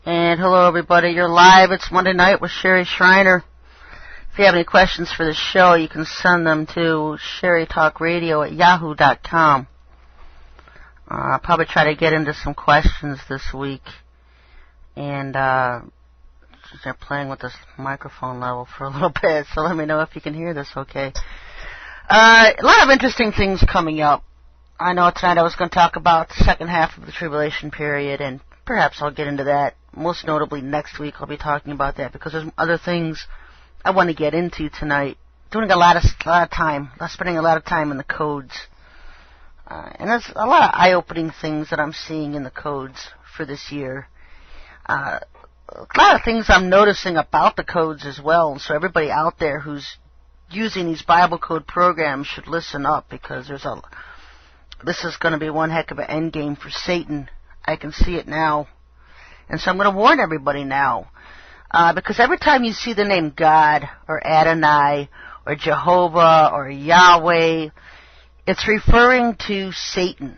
And hello, everybody. You're live. It's Monday night with Sherry Shriner. If you have any questions for the show, you can send them to SherryTalkRadio at yahoo.com. I'll probably try to get into some questions this week. And they're playing with this microphone level for a little bit, so let me know if you can hear this okay. A lot of interesting things coming up. I know tonight I was going to talk about the second half of the tribulation period, and perhaps I'll get into that. Most notably, next week I'll be talking about that because there's other things I want to get into tonight. Doing a lot of time, spending a lot of time in the codes. And there's a lot of eye-opening things that I'm seeing in the codes for this year. A lot of things I'm noticing about the codes as well. And so everybody out there who's using these Bible code programs should listen up because this is going to be one heck of an end game for Satan. I can see it now. And so I'm going to warn everybody now. Because every time you see the name God or Adonai or Jehovah or Yahweh, it's referring to Satan.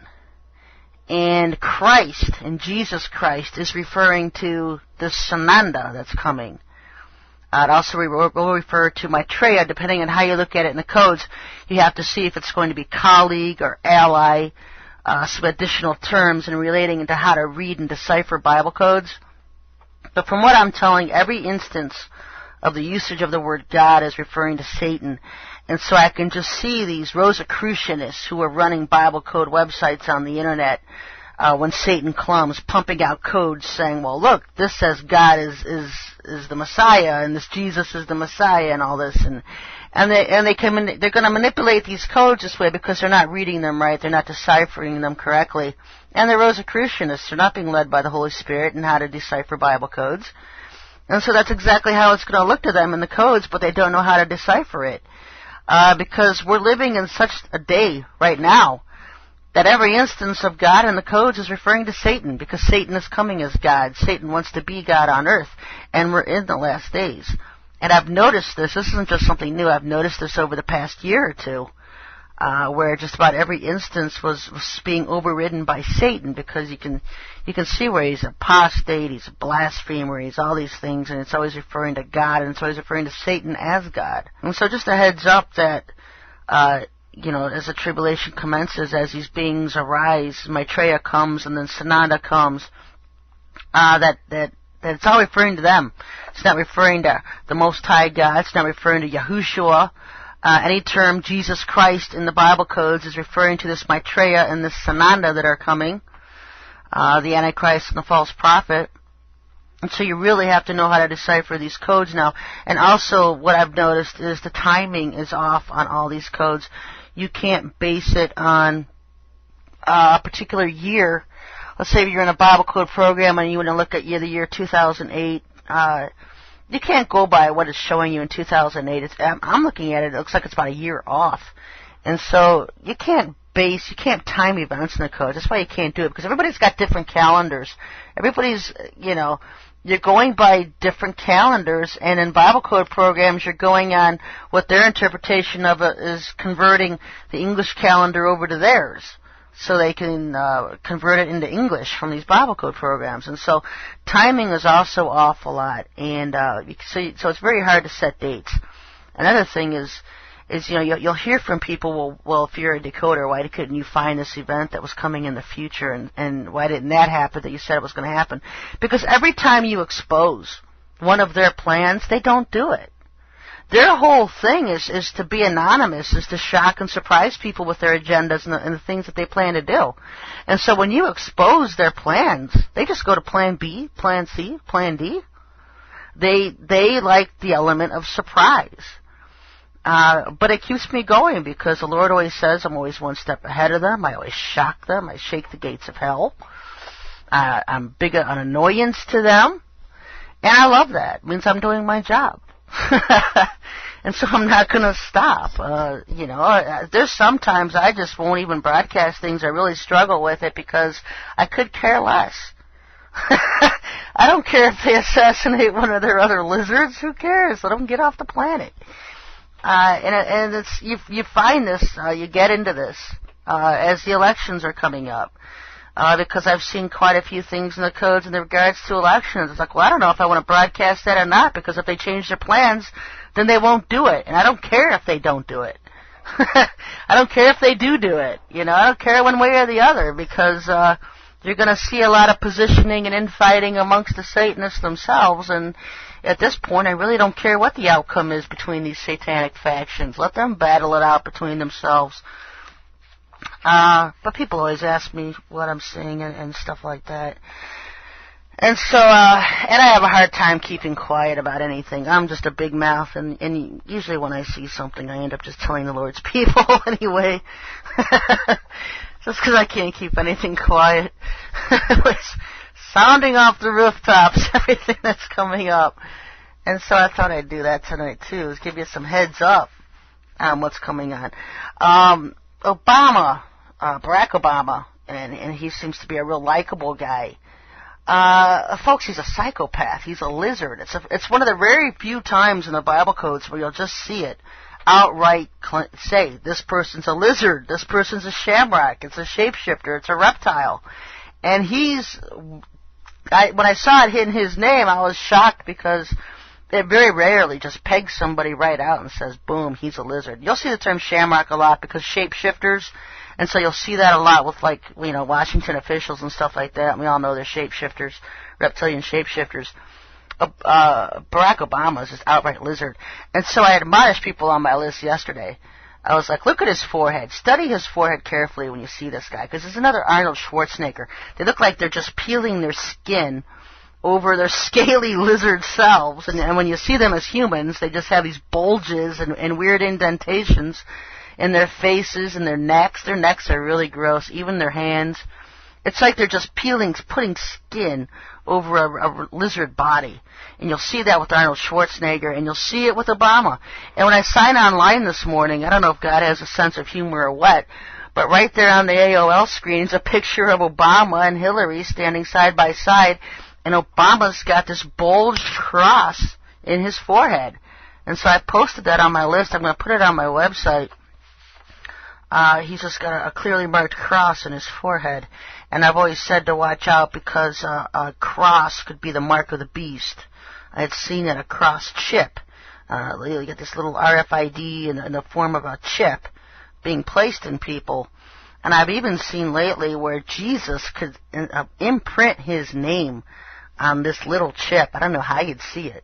And Christ, and Jesus Christ, is referring to the Sananda that's coming. It also will refer to Maitreya, depending on how you look at it in the codes. You have to see if it's going to be colleague or ally, some additional terms in relating into how to read and decipher Bible codes. But from what I'm telling, every instance of the usage of the word God is referring to Satan. And so I can just see these Rosicrucianists who are running Bible code websites on the internet when Satan comes, pumping out codes saying, well, look, this says God is the Messiah, and this Jesus is the Messiah, and all this. They're going to manipulate these codes this way because they're not reading them right, they're not deciphering them correctly. And they're Rosicrucianists. They're not being led by the Holy Spirit in how to decipher Bible codes. And so that's exactly how it's going to look to them in the codes, but they don't know how to decipher it. Because we're living in such a day right now that every instance of God in the codes is referring to Satan, because Satan is coming as God. Satan wants to be God on earth, and we're in the last days. And I've noticed this. This isn't just something new. I've noticed this over the past year or two. Where just about every instance was being overridden by Satan, because you can see where he's apostate, he's a blasphemer, he's all these things, and it's always referring to God, and it's always referring to Satan as God. And so just a heads up that, as the tribulation commences, as these beings arise, Maitreya comes, and then Sananda comes, that it's all referring to them. It's not referring to the Most High God. It's not referring to Yahushua. Any term Jesus Christ in the Bible codes is referring to this Maitreya and this Sananda that are coming, the Antichrist and the false prophet. And so you really have to know how to decipher these codes now. And also what I've noticed is the timing is off on all these codes. You can't base it on a particular year. Let's say you're in a Bible code program and you want to look at the year 2008. You can't go by what it's showing you in 2008. I'm looking at it. It looks like it's about a year off. And so you can't time events in the code. That's why you can't do it, because everybody's got different calendars. Everybody's, you're going by different calendars, and in Bible code programs, you're going on what their interpretation of it is, converting the English calendar over to theirs, so they can convert it into English from these Bible code programs. And so timing is also off a lot, and so it's very hard to set dates. Another thing is you'll hear from people, well, if you're a decoder, why couldn't you find this event that was coming in the future, and why didn't that happen that you said it was going to happen? Because every time you expose one of their plans, they don't do it. Their whole thing is to be anonymous, is to shock and surprise people with their agendas and the things that they plan to do. And so when you expose their plans, they just go to plan B, plan C, plan D. They like the element of surprise. But it keeps me going, because the Lord always says I'm always one step ahead of them. I always shock them. I shake the gates of hell. I'm big on annoyance to them. And I love that. It means I'm doing my job. And so I'm not going to stop. There's sometimes I just won't even broadcast things. I really struggle with it because I could care less. I don't care if they assassinate one of their other lizards. Who cares? Let them get off the planet. And it's you find this, you get into this as the elections are coming up. because I've seen quite a few things in the codes in regards to elections. It's like, well, I don't know if I want to broadcast that or not, because if they change their plans, then they won't do it. And I don't care if they don't do it. I don't care if they do it. You know, I don't care one way or the other, because you're going to see a lot of positioning and infighting amongst the Satanists themselves. And at this point, I really don't care what the outcome is between these satanic factions. Let them battle it out between themselves. But people always ask me what I'm seeing and stuff like that. And so, and I have a hard time keeping quiet about anything. I'm just a big mouth, and usually when I see something, I end up just telling the Lord's people anyway. Just because I can't keep anything quiet. It's sounding off the rooftops, everything that's coming up. And so I thought I'd do that tonight, too, is give you some heads up on what's coming on. Obama, Barack Obama, and he seems to be a real likable guy. Folks, he's a psychopath. He's a lizard. It's one of the very few times in the Bible codes where you'll just see it outright say, this person's a lizard, this person's a shamrock, it's a shapeshifter, it's a reptile. And when I saw it in his name, I was shocked, because it very rarely just pegs somebody right out and says, boom, he's a lizard. You'll see the term shamrock a lot because shapeshifters, and so you'll see that a lot with, like, you know, Washington officials and stuff like that. We all know they're shapeshifters, reptilian shapeshifters. Barack Obama is just outright lizard. And so I admonished people on my list yesterday. I was like, look at his forehead. Study his forehead carefully when you see this guy, because there's another Arnold Schwarzenegger. They look like they're just peeling their skin over their scaly lizard selves. And when you see them as humans, they just have these bulges and weird indentations in their faces and their necks. Their necks are really gross, even their hands. It's like they're just putting skin over a lizard body. And you'll see that with Arnold Schwarzenegger, and you'll see it with Obama. And when I sign online this morning, I don't know if God has a sense of humor or what, but right there on the AOL screen is a picture of Obama and Hillary standing side by side, and Obama's got this bulged cross in his forehead. And so I posted that on my list. I'm going to put it on my website. He's just got a clearly marked cross in his forehead. And I've always said to watch out, because a cross could be the mark of the beast. I had seen it, a cross chip. You get this little RFID in the form of a chip being placed in people. And I've even seen lately where Jesus could imprint his name on this little chip. I don't know how you'd see it.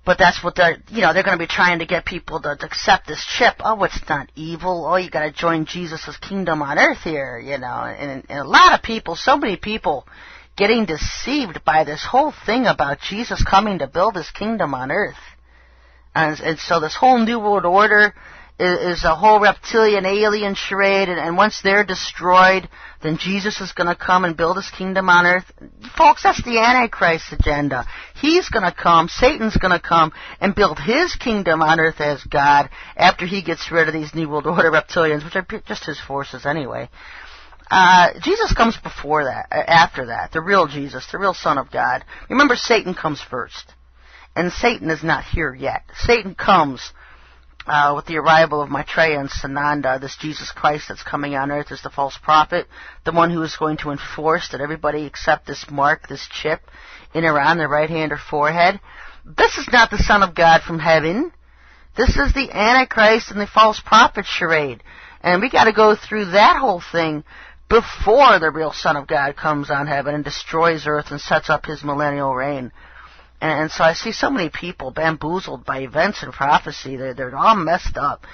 But that's what they're going to be trying to get people to accept this chip. Oh, it's not evil. Oh, you got to join Jesus' kingdom on earth here, you know. And a lot of people, so many people, getting deceived by this whole thing about Jesus coming to build his kingdom on earth. And so this whole New World Order is a whole reptilian alien charade, and once they're destroyed, then Jesus is going to come and build his kingdom on earth. Folks, that's the Antichrist agenda. He's going to come, Satan's going to come and build his kingdom on earth as God after he gets rid of these New World Order reptilians, which are just his forces anyway. Jesus comes before that, after that, the real Jesus, the real Son of God. Remember, Satan comes first, and Satan is not here yet. Satan comes with the arrival of Maitreya and Sananda, this Jesus Christ that's coming on earth as the false prophet, the one who is going to enforce that everybody accept this mark, this chip, in or on their right hand or forehead. This is not the Son of God from heaven. This is the Antichrist and the false prophet charade. And we got to go through that whole thing before the real Son of God comes on heaven and destroys earth and sets up his millennial reign. And so I see so many people bamboozled by events and prophecy. They're all messed up.